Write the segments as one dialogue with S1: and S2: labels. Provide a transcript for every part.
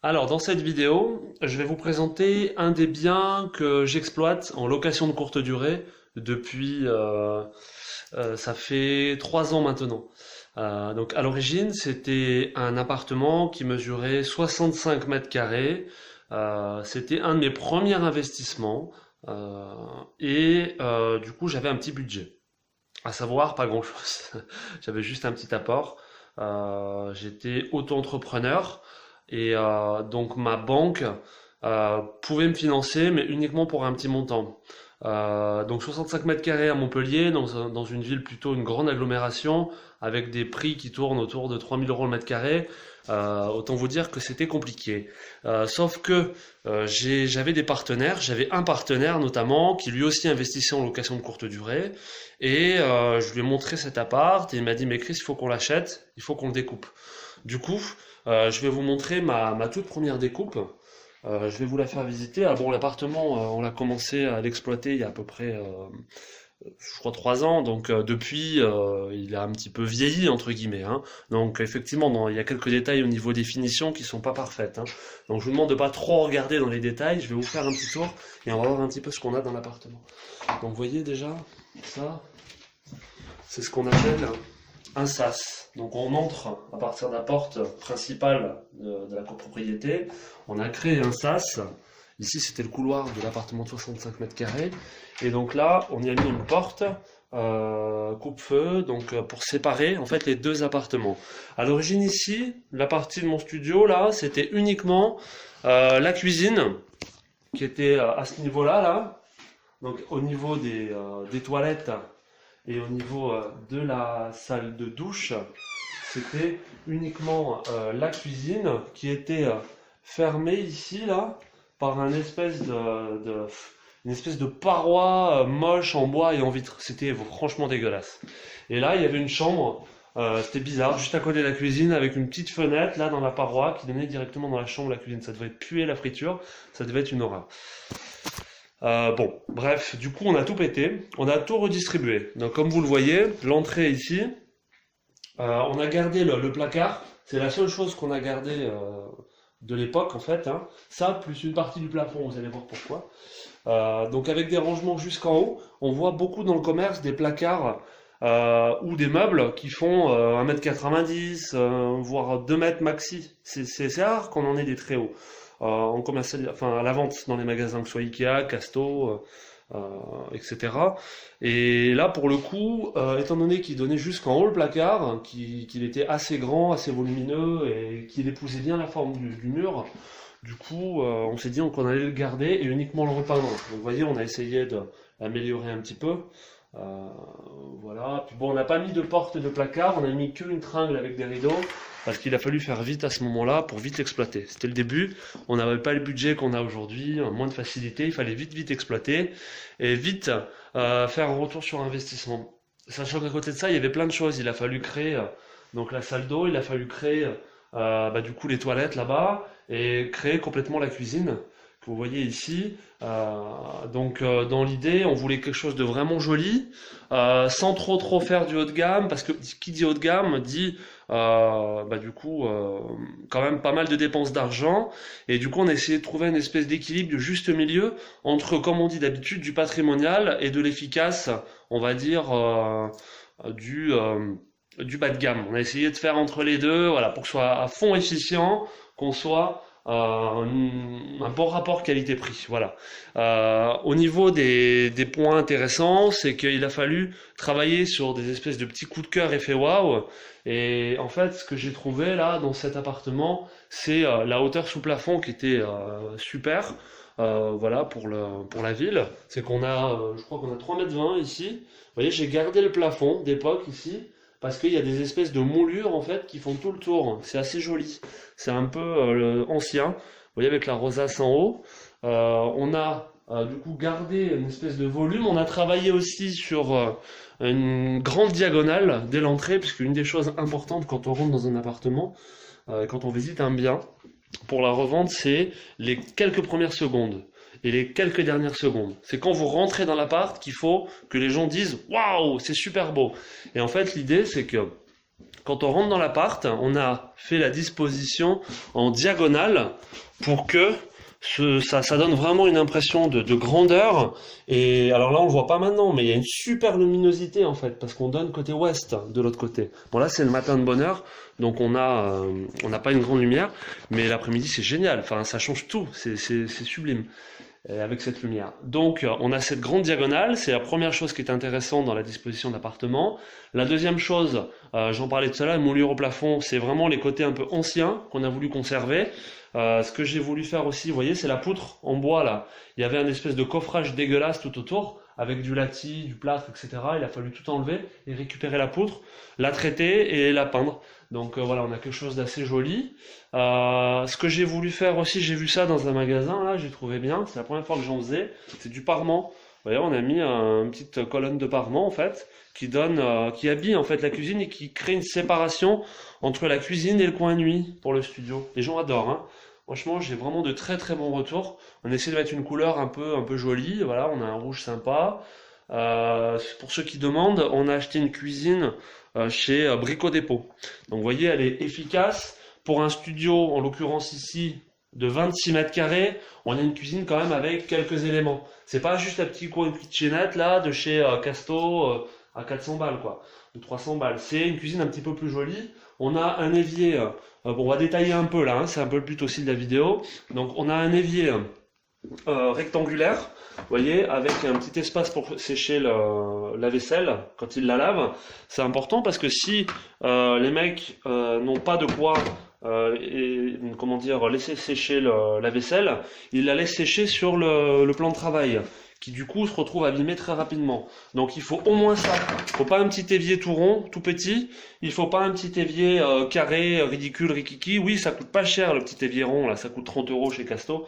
S1: Alors, dans cette vidéo, je vais vous présenter un des biens que j'exploite en location de courte durée depuis, ça fait 3 ans maintenant. Donc, à l'origine, c'était un appartement qui mesurait 65 mètres carrés. C'était un de mes premiers investissements. euh, du coup, j'avais un petit budget. À savoir, pas grand-chose. J'avais juste un petit apport. J'étais auto-entrepreneur donc ma banque pouvait me financer, mais uniquement pour un petit montant. Donc 65 mètres carrés à Montpellier, dans une ville plutôt une grande agglomération, avec des prix qui tournent autour de 3 000 € le mètre carré. Autant vous dire que c'était compliqué. Sauf que j'avais des partenaires, j'avais un partenaire notamment qui lui aussi investissait en location de courte durée, je lui ai montré cet appart et il m'a dit mais Chris, il faut qu'on l'achète, il faut qu'on le découpe. Du coup, je vais vous montrer ma toute première découpe. Je vais vous la faire visiter. Ah bon, l'appartement, on l'a commencé à l'exploiter il y a à peu près, je crois, 3 ans. Donc depuis, il a un petit peu vieilli entre guillemets, hein. Donc effectivement, il y a quelques détails au niveau des finitions qui sont pas parfaites, hein. Donc je vous demande de pas trop regarder dans les détails. Je vais vous faire un petit tour et on va voir un petit peu ce qu'on a dans l'appartement. Donc vous voyez déjà, ça, c'est ce qu'on appelle un sas. Donc on entre à partir de la porte principale de la copropriété. On a créé un sas. Ici c'était le couloir de l'appartement de 65 mètres carrés. Et donc là on y a mis une porte coupe-feu donc pour séparer en fait les deux appartements. À l'origine ici, la partie de mon studio là, c'était uniquement la cuisine qui était à ce niveau-là là. Donc au niveau des toilettes et au niveau de la salle de douche, c'était uniquement la cuisine qui était fermée ici, là, par une espèce de paroi moche en bois et en vitre. C'était franchement dégueulasse. Et là, il y avait une chambre, c'était bizarre, juste à côté de la cuisine, avec une petite fenêtre, là, dans la paroi, qui donnait directement dans la chambre, la cuisine. Ça devait puer la friture, ça devait être une horreur. Bon, bref, du coup, on a tout pété, on a tout redistribué. Donc, comme vous le voyez, l'entrée ici, on a gardé le placard. C'est la seule chose qu'on a gardé de l'époque, en fait, hein. Ça, plus une partie du plafond, vous allez voir pourquoi. Donc, avec des rangements jusqu'en haut, on voit beaucoup dans le commerce des placards ou des meubles qui font 1,90 m, voire 2 mètres maxi. C'est rare qu'on en ait des très hauts en commercial, enfin à la vente dans les magasins, que ce soit Ikea, Casto, etc. Et là, pour le coup, étant donné qu'il donnait jusqu'en haut le placard, qu'il était assez grand, assez volumineux et qu'il épousait bien la forme du mur, du coup, on s'est dit qu'on allait le garder et uniquement le repeindre. Donc, vous voyez, on a essayé de l'améliorer un petit peu. Euh, voilà. Puis bon, on n'a pas mis de porte de placard, on a mis qu'une tringle avec des rideaux parce qu'il a fallu faire vite à ce moment-là pour vite l'exploiter. C'était le début, on n'avait pas le budget qu'on a aujourd'hui, moins de facilité, il fallait vite exploiter et vite faire un retour sur investissement. Sachant qu'à côté de ça, il y avait plein de choses. Il a fallu créer donc la salle d'eau, il a fallu créer du coup les toilettes là-bas et créer complètement la cuisine que vous voyez ici. Dans l'idée, on voulait quelque chose de vraiment joli, sans trop faire du haut de gamme, parce que qui dit haut de gamme dit quand même pas mal de dépenses d'argent. Et du coup, on a essayé de trouver une espèce d'équilibre, de juste milieu entre, comme on dit d'habitude, du patrimonial et de l'efficace, on va dire du bas de gamme. On a essayé de faire entre les deux, voilà, pour que ce soit à fond efficient, qu'on soit un bon rapport qualité-prix. Voilà. Au niveau des points intéressants, c'est qu'il a fallu travailler sur des espèces de petits coups de cœur effet waouh. Et en fait, ce que j'ai trouvé là dans cet appartement, c'est la hauteur sous plafond qui était super. Voilà pour la ville. C'est qu'on a, je crois qu'on a 3,20 m ici. Vous voyez, j'ai gardé le plafond d'époque ici parce qu'il y a des espèces de moulures en fait qui font tout le tour. C'est assez joli. C'est un peu ancien. Vous voyez avec la rosace en haut. On a du coup gardé une espèce de volume. On a travaillé aussi sur une grande diagonale dès l'entrée, puisque une des choses importantes quand on rentre dans un appartement, quand on visite un bien, pour la revente, c'est les quelques premières secondes et les quelques dernières secondes. C'est quand vous rentrez dans l'appart qu'il faut que les gens disent waouh, c'est super beau. Et en fait, l'idée, c'est que quand on rentre dans l'appart, on a fait la disposition en diagonale pour que ça donne vraiment une impression de grandeur. Et alors là, on le voit pas maintenant, mais il y a une super luminosité en fait, parce qu'on donne côté ouest de l'autre côté. Bon là, c'est le matin de bonne heure, donc on n'a pas une grande lumière, mais l'après-midi, c'est génial. Enfin, ça change tout, c'est sublime avec cette lumière. Donc, on a cette grande diagonale, c'est la première chose qui est intéressante dans la disposition d'appartement. La deuxième chose, j'en parlais tout à l'heure, mon mur au plafond, c'est vraiment les côtés un peu anciens qu'on a voulu conserver. Ce que j'ai voulu faire aussi, vous voyez, c'est la poutre en bois là. Il y avait un espèce de coffrage dégueulasse tout autour, avec du latis, du plâtre, etc. Il a fallu tout enlever et récupérer la poutre, la traiter et la peindre. Donc voilà, on a quelque chose d'assez joli. Ce que j'ai voulu faire aussi, j'ai vu ça dans un magasin, là, j'ai trouvé bien, c'est la première fois que j'en faisais, c'est du parement. Vous voyez, on a mis une petite colonne de parement en fait, qui habille en fait la cuisine et qui crée une séparation entre la cuisine et le coin nuit pour le studio. Les gens adorent, hein. Franchement, j'ai vraiment de très très bons retours. On essaie de mettre une couleur un peu jolie, voilà, on a un rouge sympa. Pour ceux qui demandent, on a acheté une cuisine chez Brico Dépôt. Donc vous voyez, elle est efficace. Pour un studio, en l'occurrence ici, de 26 mètres carrés, on a une cuisine quand même avec quelques éléments. C'est pas juste la petite kitchenette là de chez Casto à 400 balles quoi, ou 300 balles. C'est une cuisine un petit peu plus jolie. On a un évier, bon on va détailler un peu là, hein, c'est un peu le but aussi de la vidéo. Donc on a un évier rectangulaire, vous voyez, avec un petit espace pour sécher la vaisselle quand ils la lavent. C'est important parce que si les mecs n'ont pas de quoi comment dire, laisser sécher la vaisselle, ils la laissent sécher sur le plan de travail, qui du coup se retrouve abîmé très rapidement. Donc il faut au moins ça. Il faut pas un petit évier tout rond, tout petit. Il faut pas un petit évier carré, ridicule, rikiki. Oui, ça coûte pas cher le petit évier rond, là, ça coûte 30 € chez Casto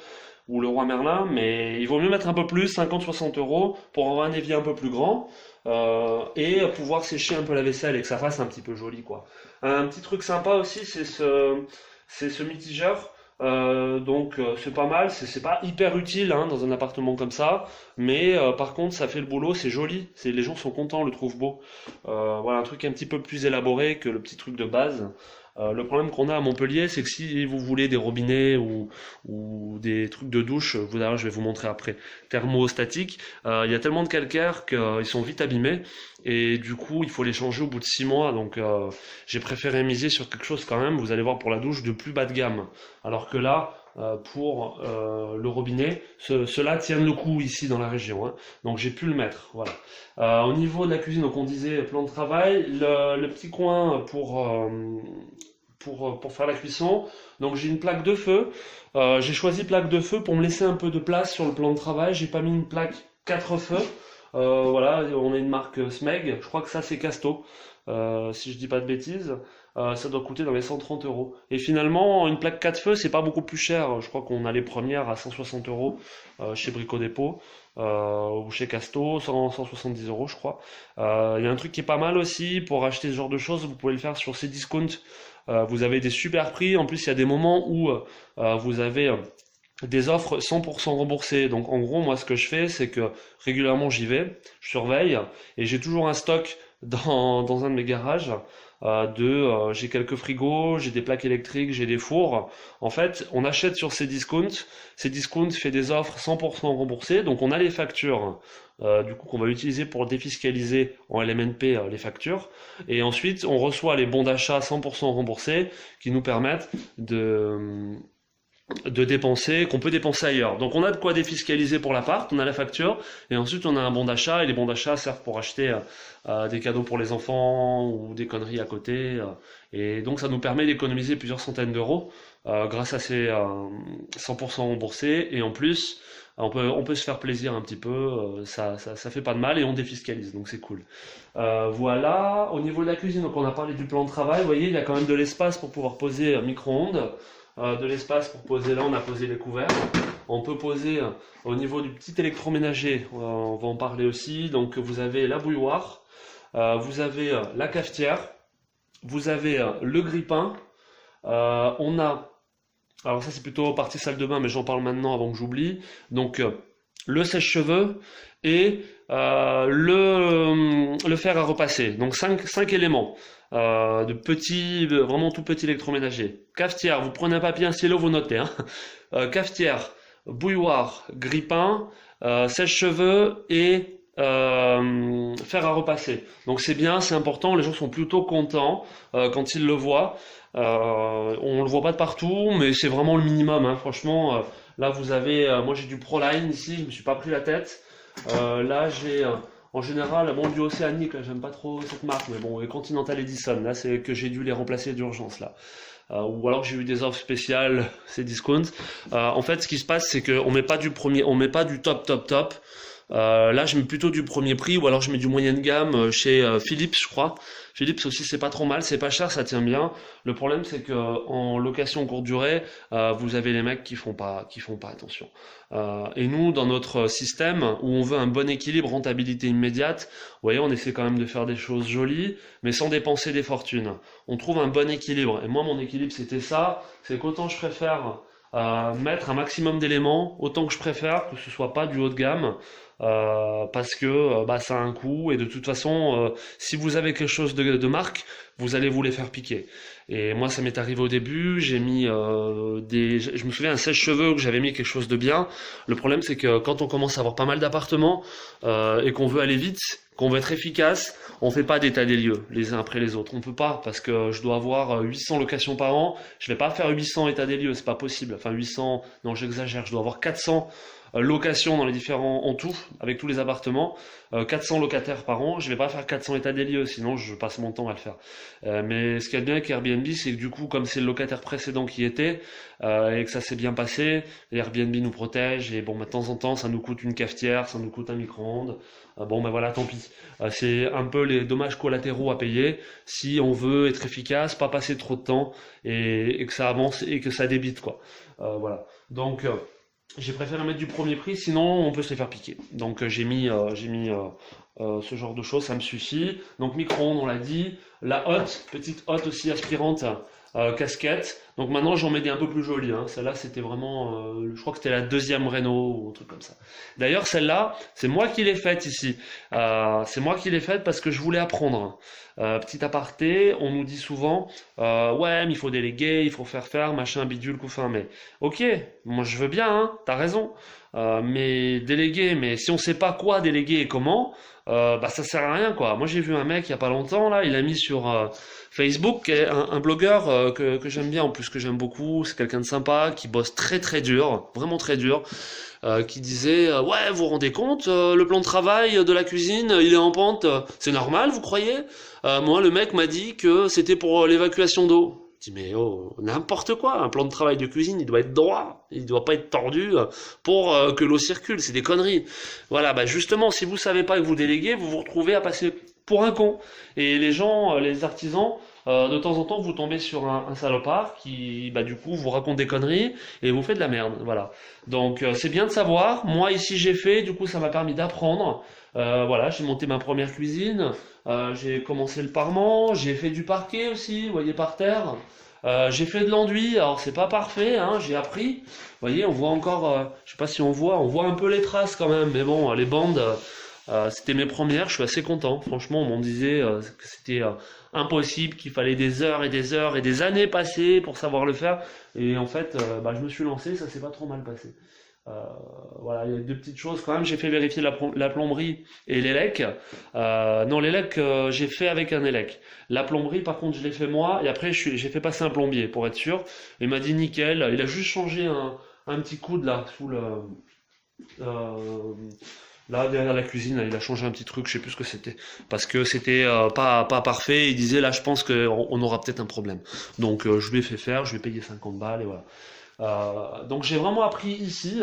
S1: ou le Roi Merlin, mais il vaut mieux mettre un peu plus, 50-60 € pour avoir un évier un peu plus grand et pouvoir sécher un peu la vaisselle et que ça fasse un petit peu joli quoi. Un petit truc sympa aussi, c'est ce mitigeur. C'est pas mal, c'est pas hyper utile hein, dans un appartement comme ça, mais par contre ça fait le boulot, c'est joli, les gens sont contents, le trouvent beau. Voilà un truc un petit peu plus élaboré que le petit truc de base. Le problème qu'on a à Montpellier, c'est que si vous voulez des robinets ou des trucs de douche, d'ailleurs je vais vous montrer après, thermostatiques, il y a tellement de calcaire qu'ils sont vite abîmés et du coup il faut les changer au bout de 6 mois. Donc j'ai préféré miser sur quelque chose quand même, vous allez voir pour la douche, de plus bas de gamme. Alors que là, pour le robinet, ceux-là tiennent le coup ici dans la région, hein. Donc j'ai pu le mettre. Voilà. Au niveau de la cuisine, donc on disait plan de travail, le petit coin pour faire la cuisson. Donc j'ai une plaque de feu. J'ai choisi plaque de feu pour me laisser un peu de place sur le plan de travail. J'ai pas mis une plaque 4 feux. Voilà, on a une marque Smeg. Je crois que ça c'est Casto, si je dis pas de bêtises. Ça doit coûter dans les 130 €. Et finalement, une plaque 4 feux, c'est pas beaucoup plus cher. Je crois qu'on a les premières à 160 € chez Brico Dépôt ou chez Casto, 170 € je crois. Il y a un truc qui est pas mal aussi pour acheter ce genre de choses, vous pouvez le faire sur Cdiscount. Vous avez des super prix. En plus, il y a des moments où vous avez des offres 100% remboursées. Donc en gros, moi ce que je fais, c'est que régulièrement j'y vais, je surveille et j'ai toujours un stock dans un de mes garages. J'ai quelques frigos, j'ai des plaques électriques, j'ai des fours. En fait, on achète sur Cdiscount. Cdiscount fait des offres 100% remboursées, donc on a les factures du coup qu'on va utiliser pour défiscaliser en LMNP les factures. Et ensuite, on reçoit les bons d'achat 100% remboursés qui nous permettent de dépenser, qu'on peut dépenser ailleurs. Donc on a de quoi défiscaliser pour l'appart, on a la facture, et ensuite on a un bon d'achat, et les bons d'achat servent pour acheter des cadeaux pour les enfants, ou des conneries à côté, et donc ça nous permet d'économiser plusieurs centaines d'euros, grâce à ces 100% remboursés, et en plus, on peut se faire plaisir un petit peu, ça fait pas de mal, et on défiscalise, donc c'est cool. Voilà, au niveau de la cuisine, donc on a parlé du plan de travail, vous voyez, il y a quand même de l'espace pour pouvoir poser un micro-ondes, de l'espace pour poser, là on a posé les couverts. On peut poser au niveau du petit électroménager, on va en parler aussi. Donc vous avez la bouilloire, vous avez la cafetière, vous avez le grille-pain, on a, alors ça c'est plutôt partie salle de bain mais j'en parle maintenant avant que j'oublie. Donc le sèche-cheveux et le fer à repasser. Donc cinq éléments de petits, vraiment tout petits électroménagers. Cafetière, vous prenez un papier, un stylo, vous notez. Hein. Cafetière, bouilloire, grille-pain, sèche-cheveux et fer à repasser. Donc c'est bien, c'est important, les gens sont plutôt contents quand ils le voient. On le voit pas de partout, mais c'est vraiment le minimum, hein. Franchement, là vous avez, moi j'ai du Proline ici, je me suis pas pris la tête. Là j'ai, en général, bon du Océanique, là, j'aime pas trop cette marque, mais bon, et Continental Edison, là c'est que j'ai dû les remplacer d'urgence là. Ou alors j'ai eu des offres spéciales, c'est discount. En fait, ce qui se passe, c'est qu'on met pas du premier, on met pas du top. Là, je mets plutôt du premier prix, ou alors je mets du moyen de gamme chez Philips, je crois. Philips aussi, c'est pas trop mal, c'est pas cher, ça tient bien. Le problème, c'est que en location courte durée, vous avez les mecs qui font pas attention. Et nous, dans notre système où on veut un bon équilibre, rentabilité immédiate, vous voyez, on essaie quand même de faire des choses jolies, mais sans dépenser des fortunes. On trouve un bon équilibre. Et moi, mon équilibre, c'était ça. C'est qu'autant je préfère mettre un maximum d'éléments, autant que je préfère que ce soit pas du haut de gamme. Parce que bah, ça a un coût et de toute façon si vous avez quelque chose de marque, vous allez vous les faire piquer. Et moi ça m'est arrivé au début, j'ai mis je me souviens un sèche-cheveux que j'avais mis quelque chose de bien. Le problème c'est que quand on commence à avoir pas mal d'appartements et qu'on veut aller vite, qu'on veut être efficace, on fait pas d'état des lieux les uns après les autres. On peut pas parce que je dois avoir 800 locations par an, je vais pas faire 800 états des lieux, c'est pas possible. Enfin 800, non j'exagère, je dois avoir 400 locations dans les différents, en tout, avec tous les appartements, 400 locataires par an, je vais pas faire 400 états des lieux, sinon je passe mon temps à le faire. Mais ce qu'il y a de bien avec Airbnb, c'est que du coup, comme c'est le locataire précédent qui était, et que ça s'est bien passé, Airbnb nous protège, et bon, bah, de temps en temps, ça nous coûte une cafetière, ça nous coûte un micro-ondes, bon, ben voilà, tant pis. C'est un peu les dommages collatéraux à payer, si on veut être efficace, pas passer trop de temps, et que ça avance, et que ça débite, quoi. Voilà. Donc, j'ai préféré mettre du premier prix, sinon on peut se les faire piquer. Donc ce genre de choses, ça me suffit. Donc micro-ondes, on l'a dit. La hotte, petite hotte aussi aspirante, casquette. Donc maintenant j'en mets des un peu plus jolies. Hein. Celle-là c'était vraiment, je crois que c'était la deuxième Renault ou un truc comme ça. D'ailleurs celle-là, c'est moi qui l'ai faite ici. C'est moi qui l'ai faite parce que je voulais apprendre. Petit aparté, on nous dit souvent, ouais, mais il faut déléguer, il faut faire, machin, bidule, couffin. Mais ok, moi je veux bien, hein, t'as raison. Mais déléguer, mais si on sait pas quoi déléguer et comment, bah ça sert à rien quoi. Moi j'ai vu un mec il y a pas longtemps là, il a mis sur Facebook un blogueur que j'aime bien en plus que j'aime beaucoup. C'est quelqu'un de sympa qui bosse très très dur, vraiment très dur. Qui disait ouais vous vous rendez compte le plan de travail de la cuisine il est en pente, c'est normal vous croyez? Moi le mec m'a dit que c'était pour l'évacuation d'eau. Je dis mais oh n'importe quoi, un plan de travail de cuisine il doit être droit, il doit pas être tordu pour que l'eau circule, c'est des conneries. Voilà, bah justement si vous savez pas que vous déléguez, vous vous retrouvez à passer pour un con. Et les gens, les artisans, de temps en temps vous tombez sur un salopard qui bah du coup vous raconte des conneries et vous fait de la merde, voilà. Donc c'est bien de savoir. Moi ici j'ai fait, du coup ça m'a permis d'apprendre. Voilà, j'ai monté ma première cuisine, j'ai commencé le parement, j'ai fait du parquet aussi, vous voyez par terre. J'ai fait de l'enduit, alors c'est pas parfait, hein, j'ai appris. Vous voyez, on voit encore, je sais pas si on voit un peu les traces quand même, mais bon, les bandes, c'était mes premières, je suis assez content. Franchement, on m'en disait que c'était impossible, qu'il fallait des heures et des heures et des années passées pour savoir le faire. Et en fait, bah, je me suis lancé, ça s'est pas trop mal passé. Euh, voilà, il y a deux petites choses quand même. J'ai fait vérifier la plomberie et l'élec. Non, l'élec, j'ai fait avec un élec. La plomberie, par contre, je l'ai fait moi. Et après, j'ai fait passer un plombier pour être sûr. Il m'a dit nickel. Il a juste changé un petit coude là sous le. Là derrière la cuisine, il a changé un petit truc, je sais plus ce que c'était, parce que c'était pas parfait. Il disait là, je pense qu'on aura peut-être un problème. Donc je lui ai fait faire, je lui ai payé 50 balles et voilà. Donc j'ai vraiment appris ici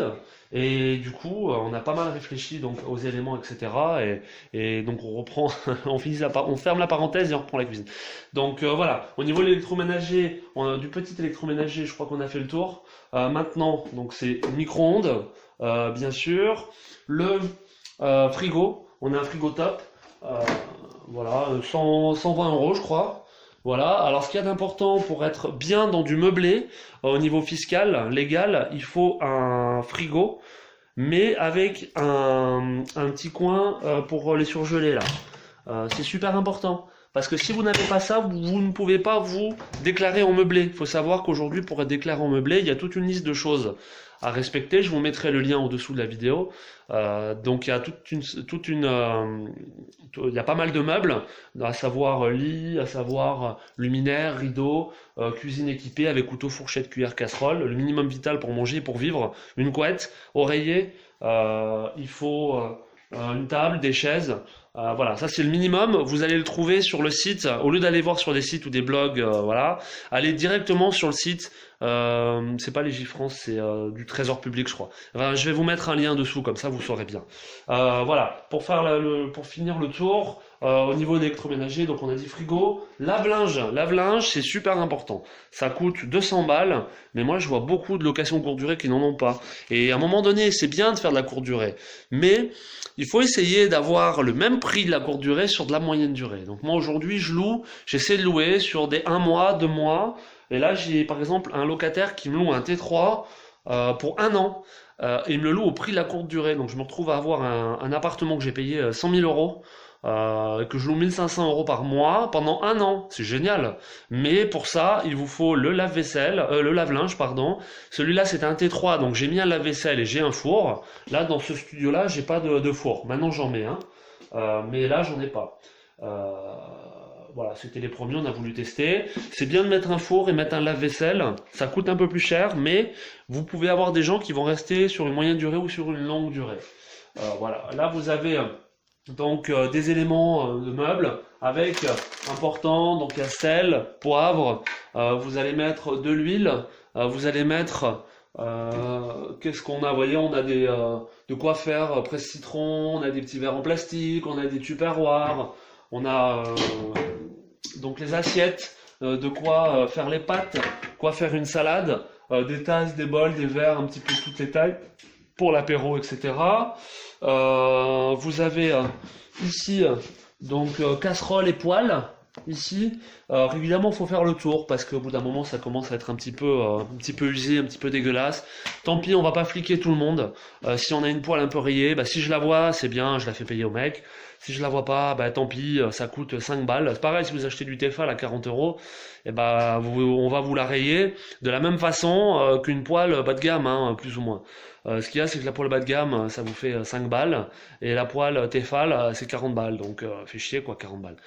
S1: et du coup on a pas mal réfléchi donc aux éléments etc et donc on reprend on ferme la parenthèse et on reprend la cuisine. Donc voilà, au niveau de l'électroménager, du petit électroménager je crois qu'on a fait le tour. Maintenant donc c'est micro-ondes bien sûr, le frigo, on a un frigo top, voilà 120 € je crois. Voilà, alors ce qu'il y a d'important pour être bien dans du meublé, au niveau fiscal, légal, il faut un frigo mais avec un petit coin pour les surgelés là. C'est super important. Parce que si vous n'avez pas ça, vous ne pouvez pas vous déclarer en meublé. Il faut savoir qu'aujourd'hui, pour être déclaré en meublé, il y a toute une liste de choses à respecter. Je vous mettrai le lien au-dessous de la vidéo. Donc il y a il y a pas mal de meubles, à savoir lit, à savoir luminaire, rideau, cuisine équipée avec couteau, fourchette, cuillère, casserole, le minimum vital pour manger et pour vivre, une couette, oreiller, il faut une table, des chaises. Voilà, ça c'est le minimum. Vous allez le trouver sur le site. Au lieu d'aller voir sur des sites ou des blogs, voilà, allez directement sur le site. C'est pas Légifrance, c'est du Trésor public, je crois. Enfin, je vais vous mettre un lien dessous, comme ça vous saurez bien. Voilà, pour faire pour finir le tour. Au niveau d'électroménager, donc on a dit frigo, lave-linge, c'est super important. Ça coûte 200 balles, mais moi je vois beaucoup de locations courte durée qui n'en ont pas. Et à un moment donné, c'est bien de faire de la courte durée, mais il faut essayer d'avoir le même prix de la courte durée sur de la moyenne durée. Donc moi aujourd'hui, j'essaie de louer sur des 1 mois, 2 mois, et là j'ai par exemple un locataire qui me loue un T3 pour 1 an, et il me le loue au prix de la courte durée. Donc je me retrouve à avoir un appartement que j'ai payé 100 000 euros, que je loue 1500 euros par mois pendant 1 an. C'est génial. Mais pour ça, il vous faut le lave-vaisselle, le lave-linge, pardon. Celui-là, c'est un T3, donc j'ai mis un lave-vaisselle et j'ai un four. Là, dans ce studio-là, j'ai pas de four. Maintenant, j'en mets un. Mais là, j'en ai pas. Voilà, c'était les premiers, on a voulu tester. C'est bien de mettre un four et mettre un lave-vaisselle. Ça coûte un peu plus cher, mais vous pouvez avoir des gens qui vont rester sur une moyenne durée ou sur une longue durée. Voilà, là, vous avez... Donc des éléments de meubles avec important, donc il y a sel, poivre, vous allez mettre de l'huile, vous allez mettre qu'est-ce qu'on a, vous voyez, on a de quoi faire presse-citron, on a des petits verres en plastique, on a des tupperwares, on a donc les assiettes, de quoi faire les pâtes, quoi faire une salade, des tasses, des bols, des verres, un petit peu toutes les tailles pour l'apéro, etc. Vous avez ici donc casserole et poêle. Ici, régulièrement, il faut faire le tour parce qu'au bout d'un moment, ça commence à être un petit peu usé, un petit peu dégueulasse. Tant pis, on va pas fliquer tout le monde. Si on a une poêle un peu rayée, bah, si je la vois, c'est bien, je la fais payer au mec. Si je la vois pas, bah, tant pis, ça coûte 5 balles. C'est pareil, si vous achetez du Tefal à 40 euros, et bah, on va vous la rayer de la même façon qu'une poêle bas de gamme, hein, plus ou moins. Ce qu'il y a, c'est que la poêle bas de gamme, ça vous fait 5 balles, et la poêle Tefal, c'est 40 balles, donc fait chier quoi, 40 balles.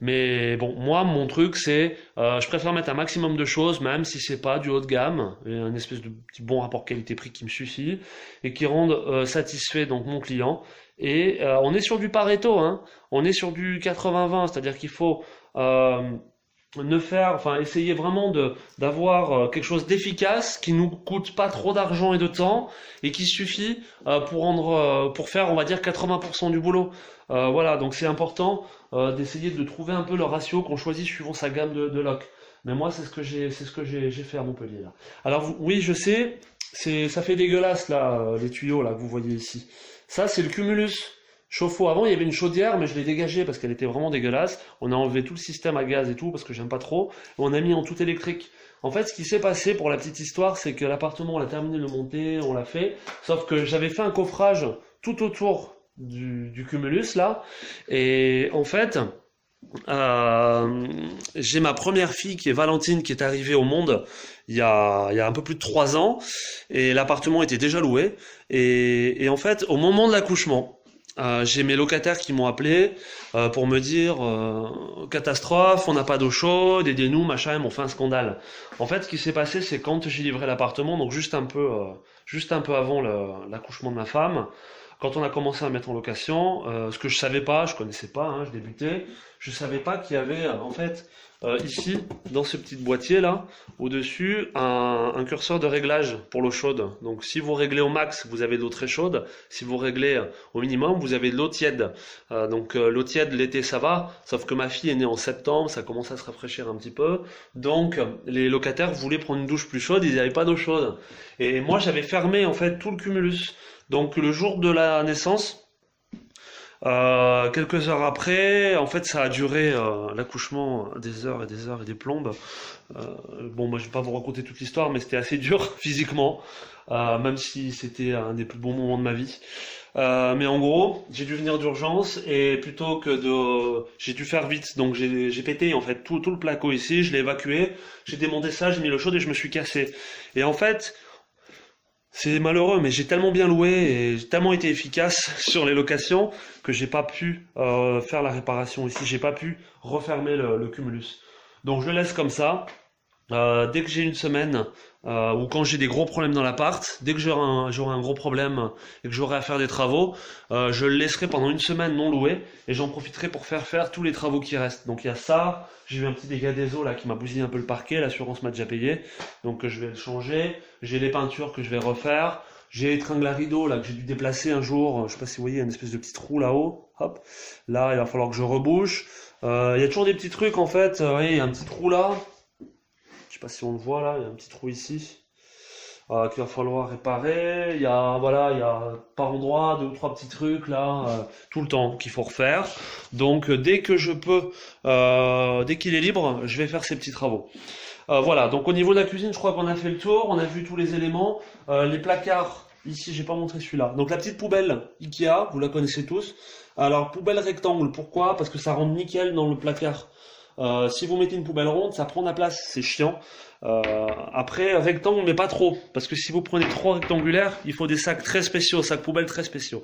S1: Mais bon, moi, mon truc, c'est, je préfère mettre un maximum de choses, même si c'est pas du haut de gamme, un espèce de petit bon rapport qualité-prix qui me suffit, et qui rende satisfait donc mon client. Et on est sur du Pareto, hein, on est sur du 80-20, c'est-à-dire qu'il faut... essayer vraiment d'avoir quelque chose d'efficace qui nous coûte pas trop d'argent et de temps et qui suffit pour faire, on va dire, 80% du boulot. Voilà, donc c'est important d'essayer de trouver un peu le ratio qu'on choisit suivant sa gamme de loc. Mais moi, c'est ce que j'ai fait à Montpellier là. Alors oui, je sais, ça fait dégueulasse là, les tuyaux là que vous voyez ici. Ça, c'est le cumulus chauffe-eau. Avant, il y avait une chaudière, mais je l'ai dégagée parce qu'elle était vraiment dégueulasse. On a enlevé tout le système à gaz et tout parce que j'aime pas trop. Et on a mis en tout électrique. En fait, ce qui s'est passé pour la petite histoire, c'est que l'appartement, on a terminé de le monter, on l'a fait. Sauf que j'avais fait un coffrage tout autour du cumulus là. Et en fait, j'ai ma première fille qui est Valentine qui est arrivée au monde il y a un peu plus de 3 ans. Et l'appartement était déjà loué. Et en fait, au moment de l'accouchement, j'ai mes locataires qui m'ont appelé pour me dire catastrophe, on n'a pas d'eau chaude, aidez-nous, machin, ils m'ont fait un scandale. En fait, ce qui s'est passé, c'est quand j'ai livré l'appartement, donc juste un peu avant l'accouchement de ma femme, quand on a commencé à mettre en location, ce que je savais pas, je connaissais pas, hein, je débutais, je savais pas qu'il y avait en fait ici, dans ce petit boîtier là, au-dessus, un curseur de réglage pour l'eau chaude. Donc si vous réglez au max, vous avez de l'eau très chaude. Si vous réglez au minimum, vous avez de l'eau tiède. Donc l'eau tiède, l'été ça va, sauf que ma fille est née en septembre, ça commence à se rafraîchir un petit peu. Donc les locataires voulaient prendre une douche plus chaude, ils n'avaient pas d'eau chaude. Et moi j'avais fermé en fait tout le cumulus. Donc le jour de la naissance, Quelques heures après, en fait, ça a duré l'accouchement des heures et des heures et des plombes. Bon, moi, je vais pas vous raconter toute l'histoire, mais c'était assez dur physiquement, même si c'était un des plus bons moments de ma vie. Mais en gros, j'ai dû venir d'urgence et plutôt que j'ai dû faire vite, donc j'ai pété en fait tout le placo ici, je l'ai évacué, j'ai démonté ça, j'ai mis l'eau chaude et je me suis cassé. Et en fait, c'est malheureux, mais j'ai tellement bien loué et j'ai tellement été efficace sur les locations que j'ai pas pu faire la réparation ici, j'ai pas pu refermer le cumulus. Donc je le laisse comme ça. Dès que j'ai une semaine ou quand j'ai des gros problèmes dans l'appart, dès que j'aurai un gros problème et que j'aurai à faire des travaux, je le laisserai pendant une semaine non loué et j'en profiterai pour faire tous les travaux qui restent. Donc il y a ça, j'ai eu un petit dégât des eaux là qui m'a bousillé un peu le parquet, l'assurance m'a déjà payé, donc je vais le changer. J'ai les peintures que je vais refaire. J'ai les tringles à rideaux là que j'ai dû déplacer un jour, je sais pas si vous voyez, il y a une espèce de petit trou là-haut, hop. Là il va falloir que je rebouche. Il y a toujours des petits trucs en fait, vous voyez, il y a un petit trou là. Je sais pas si on le voit là, il y a un petit trou ici qu'il va falloir réparer. Il y a par endroit deux ou trois petits trucs là, tout le temps qu'il faut refaire. Donc dès que je peux, dès qu'il est libre, je vais faire ces petits travaux. Voilà, donc au niveau de la cuisine, je crois qu'on a fait le tour, on a vu tous les éléments. Les placards, ici j'ai pas montré celui-là. Donc la petite poubelle Ikea, vous la connaissez tous. Alors poubelle rectangle, pourquoi? Parce que ça rentre nickel dans le placard. Si vous mettez une poubelle ronde, ça prend de la place, c'est chiant. Après, rectangle, mais pas trop, parce que si vous prenez trop rectangulaire, il faut des sacs très spéciaux, sacs poubelles très spéciaux.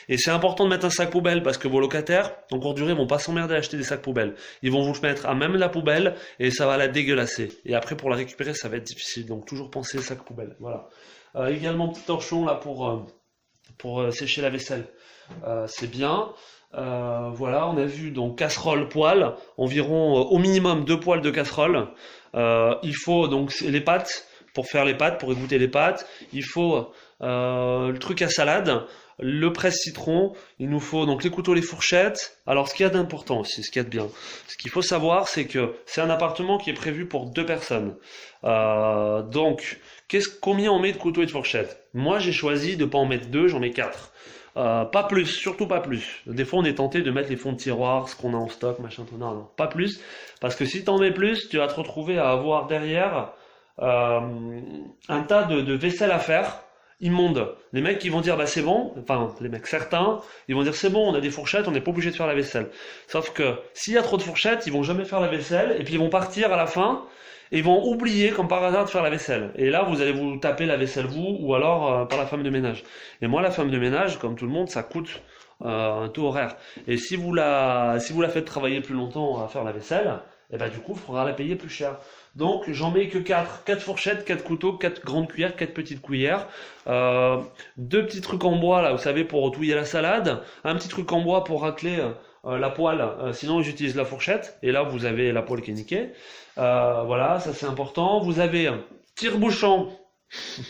S1: Et c'est important de mettre un sac poubelle parce que vos locataires, en courte durée, vont pas s'emmerder à acheter des sacs poubelles. Ils vont vous le mettre à même la poubelle et ça va la dégueulasser. Et après, pour la récupérer, ça va être difficile. Donc toujours penser sac poubelle. Voilà. Également petit torchon là pour sécher la vaisselle. C'est bien. Voilà, on a vu donc casserole, poêle, environ au minimum 2 poêles de casserole. Il faut donc les pâtes pour faire les pâtes, pour égoutter les pâtes. Il faut le truc à salade, le presse-citron. Il nous faut donc les couteaux, les fourchettes. Alors ce qu'il y a d'important aussi, ce qu'il y a de bien, ce qu'il faut savoir, c'est que c'est un appartement qui est prévu pour 2 personnes. Donc combien on met de couteaux et de fourchettes? Moi j'ai choisi de pas en mettre 2, j'en mets 4. Pas plus, surtout pas plus. Des fois, on est tenté de mettre les fonds de tiroir, ce qu'on a en stock, machin, tout. Non, non, pas plus. Parce que si t'en mets plus, tu vas te retrouver à avoir derrière un tas de vaisselle à faire, immonde. Les mecs qui vont dire, bah c'est bon, enfin, les mecs certains, ils vont dire, c'est bon, on a des fourchettes, on n'est pas obligé de faire la vaisselle. Sauf que, s'il y a trop de fourchettes, ils vont jamais faire la vaisselle, et puis ils vont partir à la fin, et ils vont oublier, comme par hasard, de faire la vaisselle. Et là, vous allez vous taper la vaisselle vous, ou alors par la femme de ménage. Et moi, la femme de ménage, comme tout le monde, ça coûte un taux horaire. Et si vous la faites travailler plus longtemps à faire la vaisselle, et ben du coup, il faudra la payer plus cher. Donc, j'en mets que 4. 4 fourchettes, 4 couteaux, 4 grandes cuillères, 4 petites cuillères. 2 petits trucs en bois, là, vous savez, pour touiller la salade. Un petit truc en bois pour racler la poêle. Sinon, j'utilise la fourchette. Et là, vous avez la poêle qui est niquée. Voilà, ça c'est important. Vous avez tire-bouchon,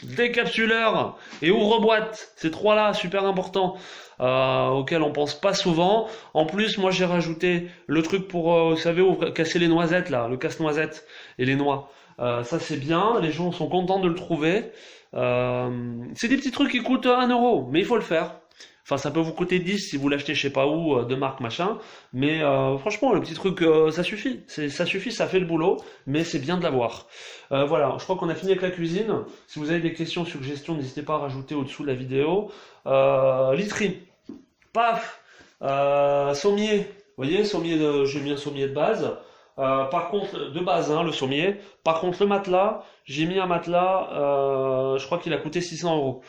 S1: décapsuleur et ouvre-boîte. Ces 3 là, super importants, auxquels on pense pas souvent. En plus, moi j'ai rajouté le truc pour, vous savez, casser les noisettes là, le casse-noisette et les noix. Ça c'est bien, les gens sont contents de le trouver. C'est des petits trucs qui coûtent 1€, mais il faut le faire. Enfin, ça peut vous coûter 10 si vous l'achetez je sais pas où, de marque machin. Mais franchement, le petit truc, ça suffit. Ça suffit, ça fait le boulot, mais c'est bien de l'avoir. Voilà, je crois qu'on a fini avec la cuisine. Si vous avez des questions, suggestions, n'hésitez pas à rajouter au-dessous de la vidéo. Literie. Paf. Sommier. Vous voyez, j'ai mis un sommier de base. Par contre, de base, hein, le sommier. Par contre, le matelas, j'ai mis un matelas, je crois qu'il a coûté 600€.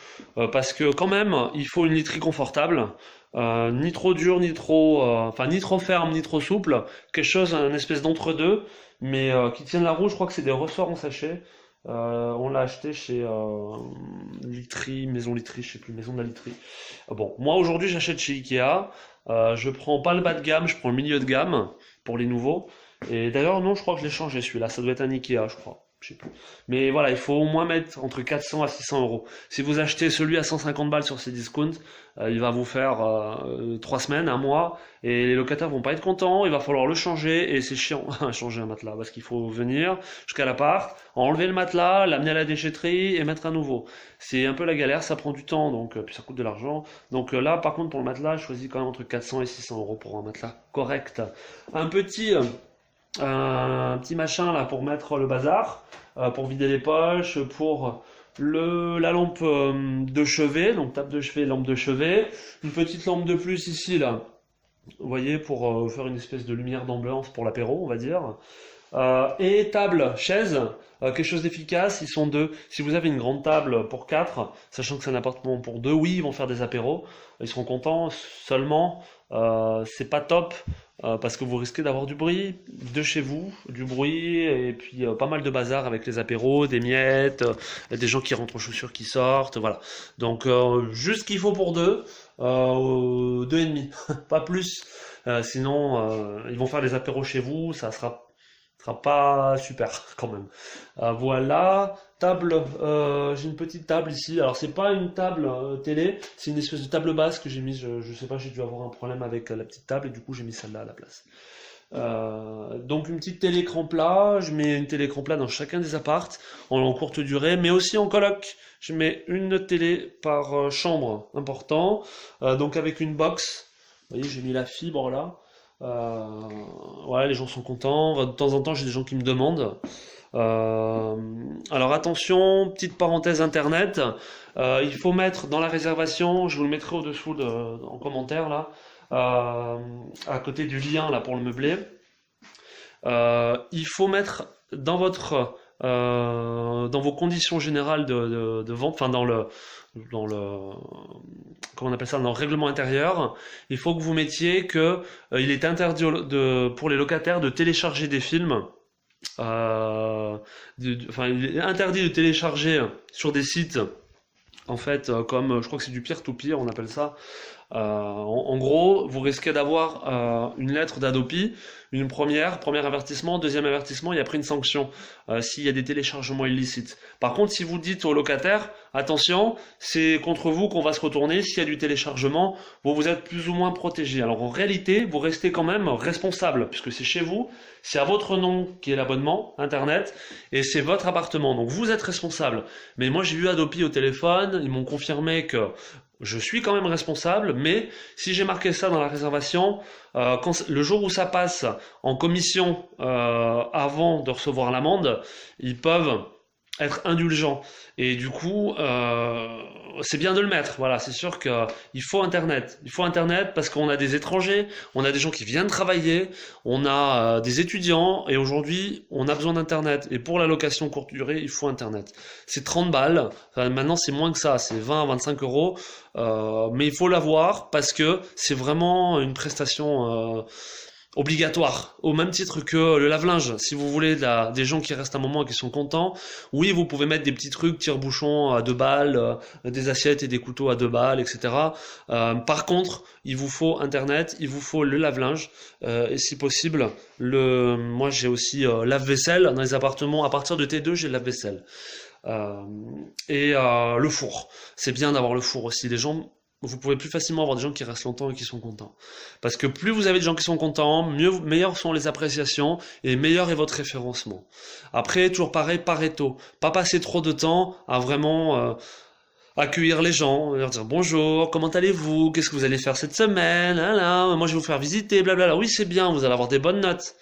S1: Parce que quand même, il faut une literie confortable. Ni trop dur, ni trop ferme, ni trop souple. Quelque chose, un espèce d'entre-deux, mais qui tienne la roue. Je crois que c'est des ressorts en sachet. On l'a acheté chez Literie, Maison Literie, je sais plus, Maison de la Literie. Bon, moi aujourd'hui j'achète chez Ikea. Je prends pas le bas de gamme, je prends le milieu de gamme pour les nouveaux. Et d'ailleurs non, je crois que je l'ai changé celui-là. Ça doit être un Ikea, je crois. Je sais plus. Mais voilà, il faut au moins mettre entre 400 à 600 euros. Si vous achetez celui à 150 balles sur Cdiscount, il va vous faire 3 semaines, un mois, et les locataires vont pas être contents, il va falloir le changer, et c'est chiant à changer un matelas, parce qu'il faut venir jusqu'à l'appart, enlever le matelas, l'amener à la déchetterie et mettre un nouveau. C'est un peu la galère, ça prend du temps, donc puis ça coûte de l'argent. Donc là, par contre, pour le matelas, je choisis quand même entre 400 et 600 euros pour un matelas correct. Un petit... un petit machin là pour mettre le bazar, pour vider les poches, pour la lampe de chevet, donc table de chevet, lampe de chevet, une petite lampe de plus ici là, vous voyez, pour faire une espèce de lumière d'ambiance pour l'apéro, on va dire. Et table, chaise, quelque chose d'efficace, ils sont deux. Si vous avez une grande table pour 4, sachant que c'est un appartement pour 2, oui, ils vont faire des apéros, ils seront contents, seulement c'est pas top, parce que vous risquez d'avoir du bruit de chez vous, du bruit, et puis pas mal de bazar avec les apéros, des miettes, des gens qui rentrent aux chaussures qui sortent, voilà. Donc juste ce qu'il faut pour 2, 2,5, pas plus. Sinon, ils vont faire les apéros chez vous, ça sera pas super quand même. Voilà, table, j'ai une petite table ici. Alors c'est pas une table télé, c'est une espèce de table basse que j'ai mise. Je sais pas, j'ai dû avoir un problème avec la petite table et du coup j'ai mis celle-là à la place. Donc une petite télé écran plat, je mets une télé écran plat dans chacun des appartes en courte durée, mais aussi en coloc. Je mets une télé par chambre, important. Donc avec une box. Vous voyez, j'ai mis la fibre là. Voilà, les gens sont contents. De temps en temps, j'ai des gens qui me demandent. Alors attention, petite parenthèse internet. Il faut mettre dans la réservation, je vous le mettrai au-dessous en commentaire là, à côté du lien là pour le meubler. Il faut mettre dans dans vos conditions générales de vente, enfin comment on appelle ça, dans le règlement intérieur, il faut que vous mettiez que il est interdit pour les locataires de télécharger des films. Enfin, il est interdit de télécharger sur des sites, en fait, comme je crois que c'est du peer-to-peer, on appelle ça. En gros, vous risquez d'avoir une lettre d'Adopi, premier avertissement, deuxième avertissement, et après une sanction s'il y a des téléchargements illicites. Par contre, si vous dites au locataire, attention, c'est contre vous qu'on va se retourner, s'il y a du téléchargement, vous êtes plus ou moins protégé. Alors en réalité, vous restez quand même responsable, puisque c'est chez vous, c'est à votre nom qui est l'abonnement Internet, et c'est votre appartement, donc vous êtes responsable. Mais moi j'ai eu Adopi au téléphone, ils m'ont confirmé que je suis quand même responsable, mais si j'ai marqué ça dans la réservation, le jour où ça passe en commission avant de recevoir l'amende, ils peuvent être indulgents. Et du coup, c'est bien de le mettre. Voilà, c'est sûr qu'il faut Internet. Il faut Internet parce qu'on a des étrangers, on a des gens qui viennent travailler, on a des étudiants, et aujourd'hui, on a besoin d'Internet. Et pour la location courte durée, il faut Internet. C'est 30 balles. Enfin, maintenant, c'est moins que ça. C'est 20 à 25 euros. Mais il faut l'avoir parce que c'est vraiment une prestation obligatoire, au même titre que le lave-linge. Si vous voulez des gens qui restent un moment et qui sont contents, oui, vous pouvez mettre des petits trucs, tire-bouchons à 2 balles, des assiettes et des couteaux à 2 balles, etc. Par contre, il vous faut Internet, il vous faut le lave-linge, et si possible, moi j'ai aussi lave-vaisselle dans les appartements. À partir de T2, j'ai le lave-vaisselle. Et le four. C'est bien d'avoir le four aussi. Vous pouvez plus facilement avoir des gens qui restent longtemps et qui sont contents. Parce que plus vous avez de gens qui sont contents, meilleures sont les appréciations et meilleur est votre référencement. Après, toujours pareil, Pareto. Pas passer trop de temps à vraiment accueillir les gens, leur dire bonjour, comment allez-vous, qu'est-ce que vous allez faire cette semaine, moi je vais vous faire visiter, blablabla. Oui, c'est bien, vous allez avoir des bonnes notes.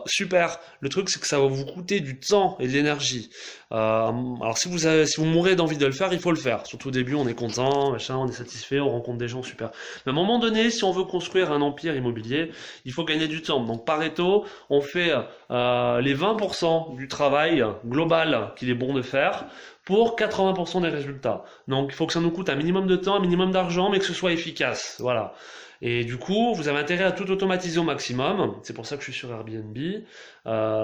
S1: Super. Le truc, c'est que ça va vous coûter du temps et de l'énergie. Alors si vous mourrez d'envie de le faire, il faut le faire. Surtout au début, on est content, machin, on est satisfait, on rencontre des gens, super. Mais à un moment donné, si on veut construire un empire immobilier, il faut gagner du temps. Donc Pareto, on fait les 20% du travail global qu'il est bon de faire pour 80% des résultats. Donc il faut que ça nous coûte un minimum de temps, un minimum d'argent, mais que ce soit efficace. Voilà. Et du coup, vous avez intérêt à tout automatiser au maximum. C'est pour ça que je suis sur Airbnb.